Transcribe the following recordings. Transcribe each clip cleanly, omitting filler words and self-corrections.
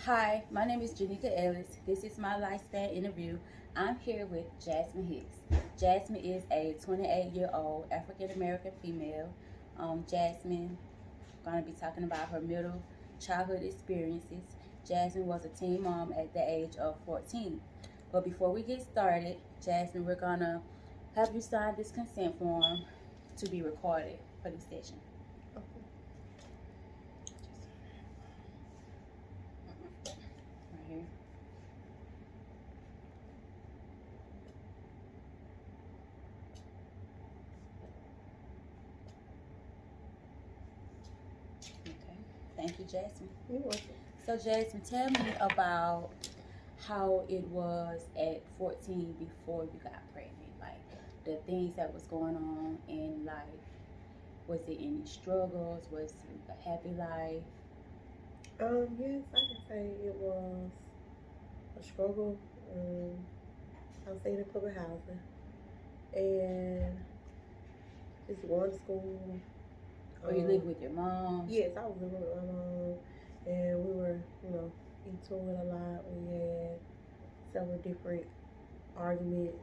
Hi, my name is Janika Ellis. This is my lifespan interview. I'm here with Jasmine Hicks. Jasmine is a 28-year-old African American female. Jasmine going to be talking about her middle childhood experiences. Jasmine was a teen mom at the age of 14. But before we get started, Jasmine, we're going to have you sign this consent form to be recorded for this session. Right here. Okay. Thank you, Jasmine. You're welcome. So, Jasmine, tell me about how it was at 14 before you got pregnant. Like the things that was going on in life. Was it any struggles? Was it a happy life? Yes, I can say it was a struggle. I was staying in public housing and just going to school. Or you live with your mom? Yes, I was living with my mom, and we were, into it a lot. We had several different arguments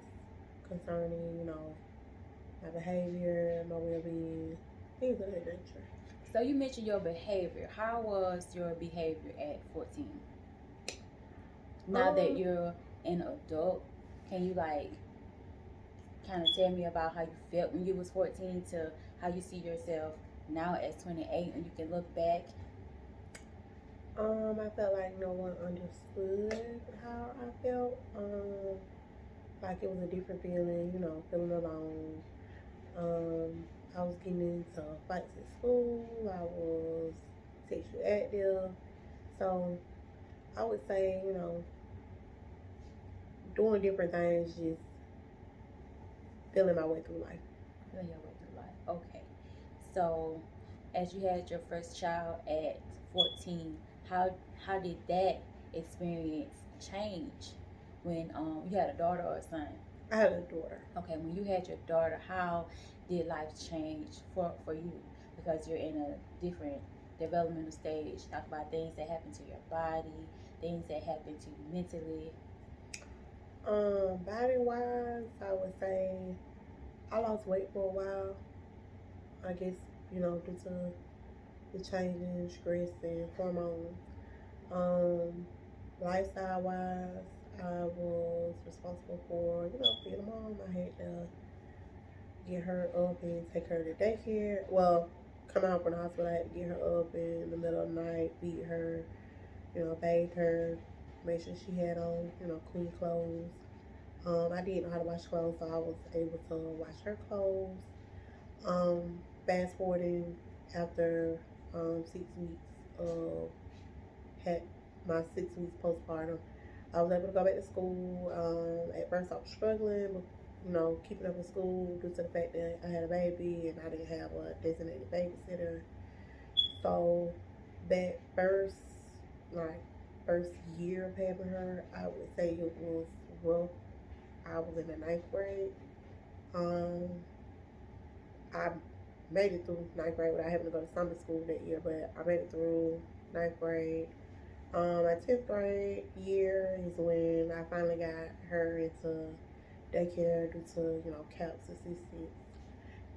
concerning, my behavior, my well-being, things of that nature. So you mentioned your behavior. How was your behavior at 14? Now that you're an adult, can you kind of tell me about how you felt when you was 14 to how you see yourself now as 28 and you can look back? I felt like no one understood how I felt. Like it was a different feeling, feeling alone. I was getting into fights at school. I was sexually active. So I would say, doing different things, just feeling my way through life. Feeling your way through life. Okay. So, as you had your first child at 14, how did that experience change when you had a daughter or a son? I had a daughter. Okay, when you had your daughter, how did life change for you? Because you're in a different developmental stage. Talk about things that happen to your body, things that happen to you mentally. Body wise, I would say I lost weight for a while. I guess, due to the changing stress and hormones. Lifestyle wise, I was responsible for, being a mom. I had to get her up and take her to daycare. Well, come out from the hospital, I had to get her up in the middle of the night, feed her, bathe her, make sure she had on, clean clothes. I didn't know how to wash clothes, so I was able to wash her clothes. Fast forwarding after 6 weeks of had my 6 weeks postpartum, I was able to go back to school. At first, I was struggling with, keeping up in school due to the fact that I had a baby and I didn't have a designated babysitter. So that first year of having her, I would say it was rough. I was in the ninth grade. Um, I made it through ninth grade without having to go to summer school that year, but I made it through ninth grade. My 10th grade year is when I finally got her into daycare due to, CAPS assistance.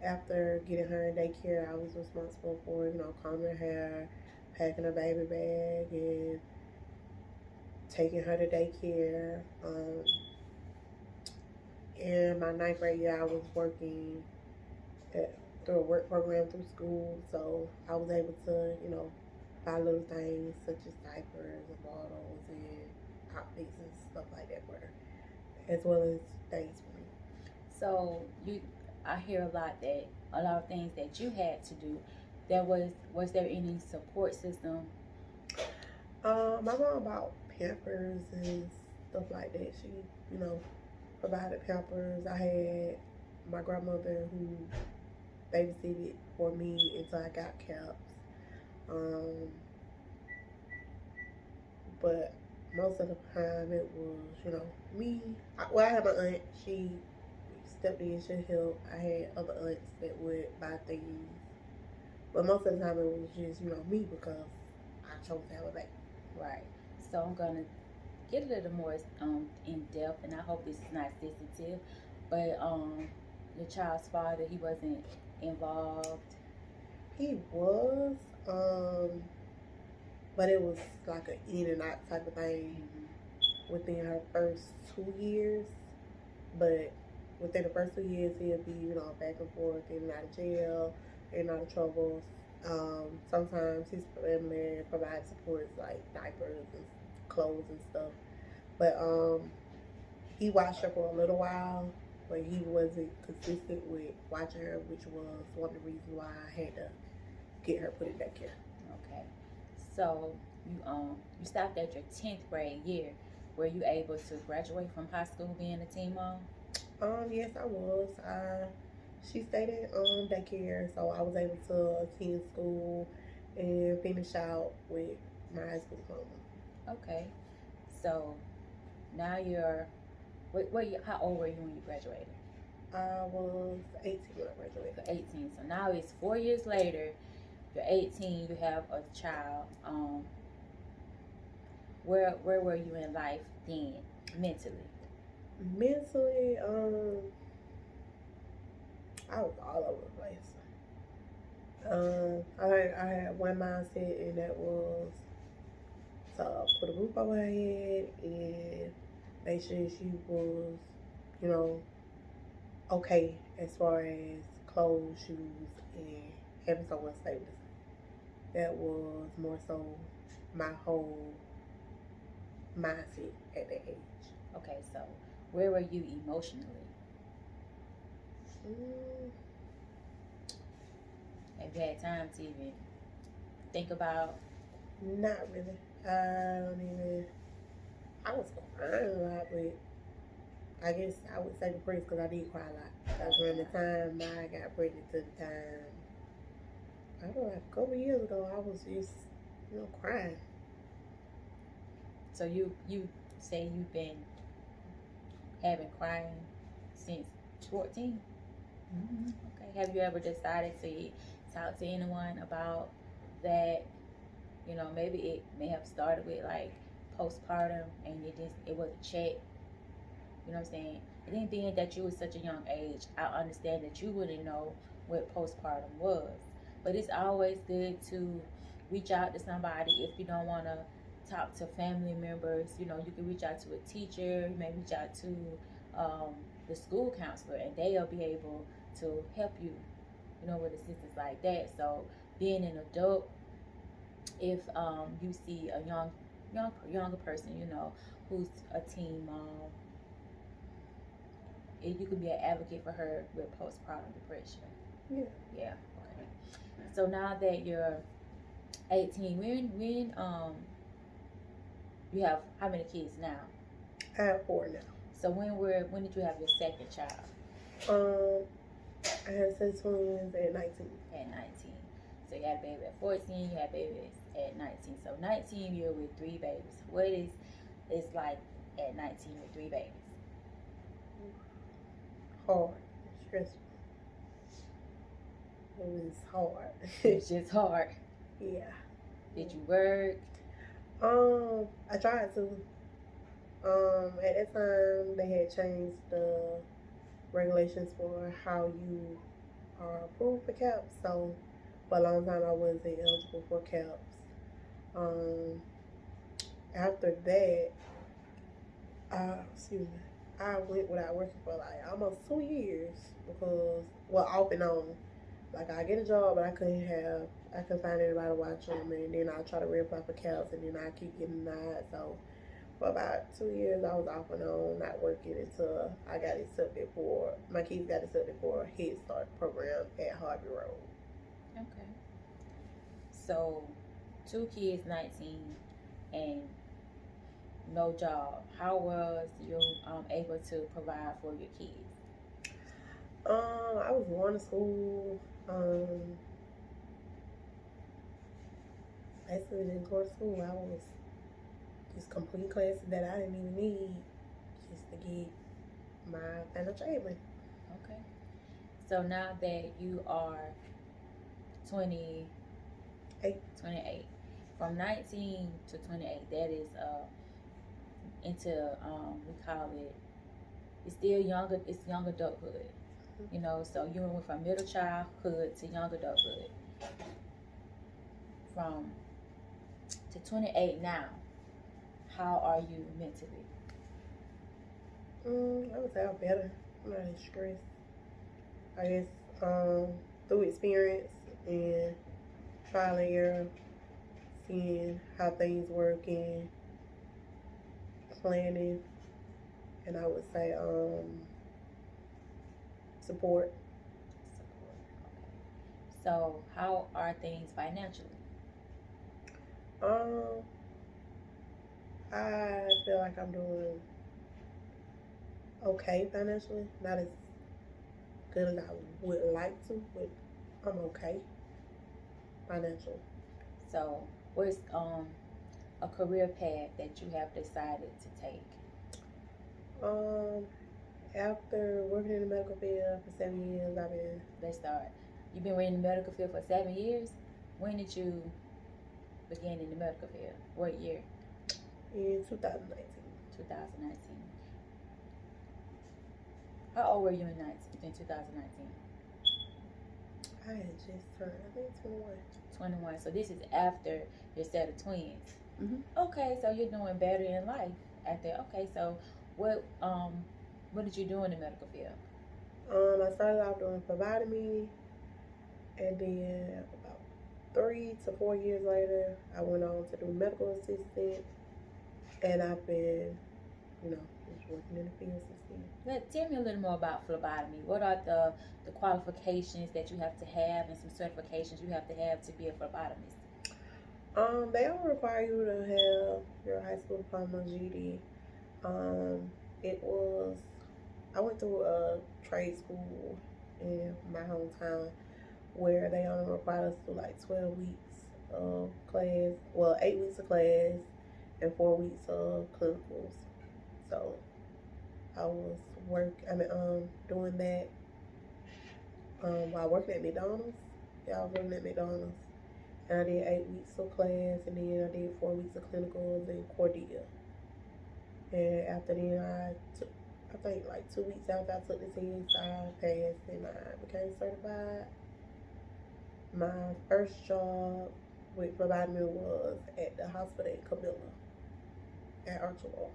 After getting her in daycare, I was responsible for, combing her hair, packing her baby bag, and taking her to daycare. In my ninth grade year, I was working through a work program through school, so I was able to, buy little things such as diapers and bottles and outfits and stuff like that for her, as well as things for me. So I hear a lot of things that you had to do. Was there any support system? My mom bought Pampers and stuff like that. She, provided Pampers. I had my grandmother who babysitted for me until I got CAPS. But most of the time it was, me. I had my aunt. She stepped in, she helped. I had other aunts that would buy things. But most of the time it was just, me because I chose to have a baby. Right. So I'm gonna get a little more in depth, and I hope this is not sensitive. But your child's father, he wasn't involved. He was, um, but it was like an in and out type of thing within her first 2 years. But within the first 2 years, he'll be, back and forth, in and out of jail, in and out of trouble. Sometimes his family provides supports like diapers and clothes and stuff. But he watched her for a little while, but he wasn't consistent with watching her, which was one of the reasons why I had to get her put in daycare. Okay. So you stopped at your 10th grade year. Were you able to graduate from high school being a teen mom? Yes, I was. She stayed at daycare, so I was able to attend school and finish out with my high school diploma. Okay. So now how old were you when you graduated? I was 18 when I graduated. 18. So now it's 4 years later. You're 18. You have a child. Where were you in life then, mentally? Mentally, I was all over the place. I had one mindset, and that was to put a roof over her head and make sure she was, okay as far as clothes, shoes, and having someone to stay with us. That was more so my whole mindset at that age. Okay, so where were you emotionally? Have you had time to even think about? Not really. I was crying a lot, but I guess I would say depressed because I did cry a lot. Because around the time I got pregnant to the time, I don't know, like a couple years ago, I was just, crying. So you say you've been having crying since 14? Mm-hmm. Okay. Have you ever decided to talk to anyone about that? Maybe it may have started with like postpartum and it wasn't checked. You know what I'm saying? And then being that you was such a young age, I understand that you wouldn't know what postpartum was. But it's always good to reach out to somebody if you don't want to talk to family members. You can reach out to a teacher. You may reach out to the school counselor, and they'll be able to help you, with assistance like that. So being an adult, if you see a younger person, who's a teen mom, you can be an advocate for her with postpartum depression. Yeah. Yeah. Okay. So now that you're 18, when you have how many kids now? I have 4 now. So when did you have your second child? I had 6 twins at 19. At 19. So you had a baby at 14. You had babies at 19. So 19, you're with 3 babies. What is it's like at 19 with 3 babies? Hard, stressful. It was hard. It's just hard. Yeah. Did you work? I tried to. At that time, they had changed the regulations for how you are approved for CAPS. So, for a long time, I wasn't eligible for CAPS. After that, I went without working for like almost 2 years because, off and on. Like, I get a job, but I couldn't find anybody to watch them, and then I try to reapply for CAPS, and then I keep getting denied. So, for about 2 years, I was off and on, not working until I got accepted my kids got accepted for a Head Start program at Harvey Road. Okay. So, 2 kids, 19, and no job. How was you able to provide for your kids? I was going to school. Basically didn't go to school. I was just complete classes that I didn't even need just to get my financial aid. Okay. So now that you are 28, from 19 to 28, that is into we call it, it's still younger, it's young adulthood. You know, so you went from middle childhood to young adulthood. From to 28 now, how are you mentally? I would say I'm better. I'm not as stressed. I guess through experience and trial and error, seeing how things work and planning, and I would say support. Support. Okay. So how are things financially? Um, I feel like I'm doing okay financially. Not as good as I would like to, but I'm okay financially. So what's a career path that you have decided to take? Um, After working in the medical field for 7 years, I've been Let's start. You've been in the medical field for 7 years. When did you begin in the medical field? What year? in 2019. 2019. How old were you in 2019? I had just turned, I think, 21. 21. So this is after your set of twins. Mhm. Okay, so you're doing better in life after. Okay, so what did you do in the medical field? I started off doing phlebotomy, and then about 3 to 4 years later, I went on to do medical assistant, and I've been, just working in the field since then. Tell me a little more about phlebotomy. What are the qualifications that you have to have and some certifications you have to have to be a phlebotomist? They don't require you to have your high school diploma, GED. It was, I went through a trade school in my hometown where they only required us to do like 12 weeks of class, well, 8 weeks of class and 4 weeks of clinicals. So I was doing that while working at McDonald's. Yeah, I was working at McDonald's. And I did 8 weeks of class, and then I did 4 weeks of clinicals in Cordia. And after then, I think like 2 weeks after I took the test, I passed and I became certified. My first job with phlebotomy was at the hospital in Camilla at Archibald.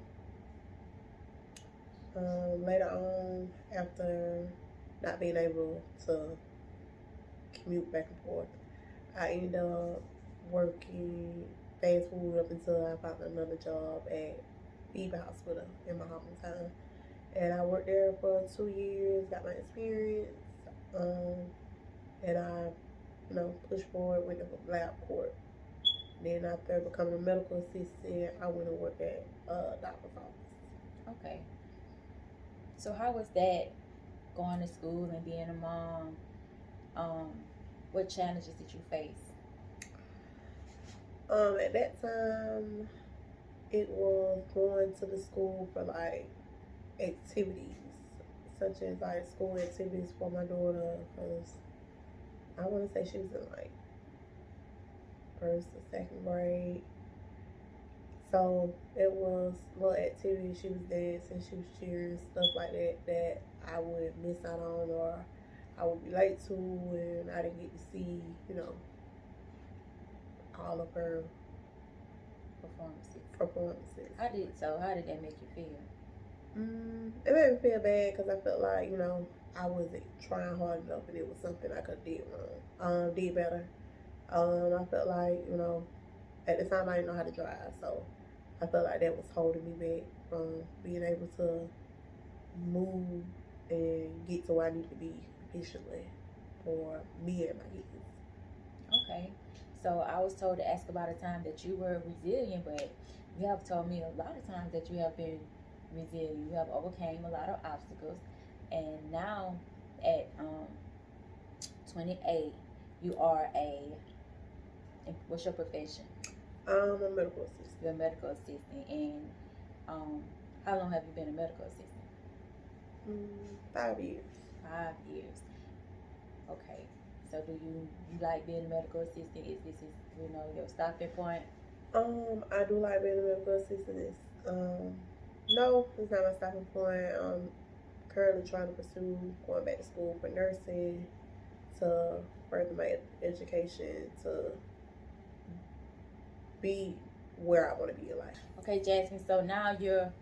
Later on, after not being able to commute back and forth, I ended up working fast food up until I found another job at Beaver Hospital in my hometown. And I worked there for 2 years, got my experience, and I, pushed forward with the lab court. Then after becoming a medical assistant, I went and worked at doctor's office. Okay. So how was that going to school and being a mom? What challenges did you face? At that time, it was going to the school for like activities, such as like school activities for my daughter, because I want to say she was in like first or second grade. So it was little activities. She was dancing, she was cheering, stuff like that that I would miss out on or I would be late to, and I didn't get to see, all of her performances. How did that make you feel? It made me feel bad because I felt like, I wasn't trying hard enough and it was something I could have did wrong. Did better. I felt like, at the time I didn't know how to drive, so I felt like that was holding me back from being able to move and get to where I need to be efficiently for me and my kids. Okay. So I was told to ask about a time that you were resilient, but you have told me a lot of times that you have been resilient. You have overcame a lot of obstacles, and now at 28, you are what's your profession? I'm a medical assistant. You're a medical assistant, and how long have you been a medical assistant? 5 years. 5 years. Okay. So do you like being a medical assistant? Is this your stopping point? I do like being a medical assistant. No, it's not my stopping point. Currently trying to pursue going back to school for nursing to further my education to be where I want to be in life. Okay, Jasmine. So now you're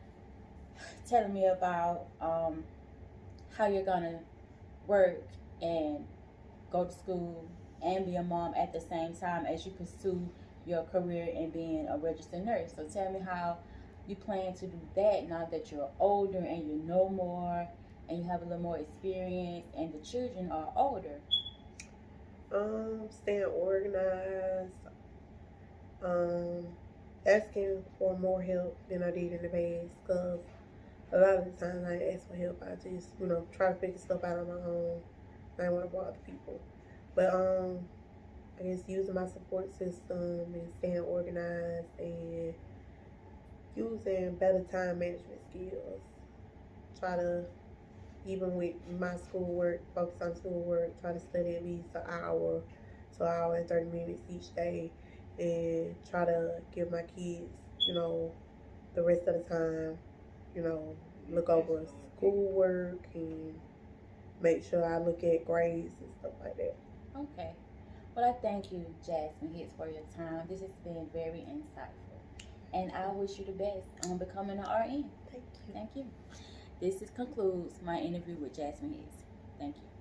telling me about how you're gonna work and go to school and be a mom at the same time as you pursue your career in being a registered nurse. So tell me how you plan to do that now that you're older and you know more and you have a little more experience and the children are older. Staying organized, asking for more help than I did in the past, because a lot of the times I ask for help, I just, try to figure stuff out on my own. I don't want to bother people. But I guess using my support system and staying organized and using better time management skills. Try to, even with my schoolwork, focus on schoolwork, try to study at least an hour to an hour and 30 minutes each day, and try to give my kids, the rest of the time, look over schoolwork and make sure I look at grades and stuff like that. Okay. Well, I thank you, Jasmine Hicks, for your time. This has been very insightful. And I wish you the best on becoming an RN. Thank you. Thank you. This concludes my interview with Jasmine Hicks. Thank you.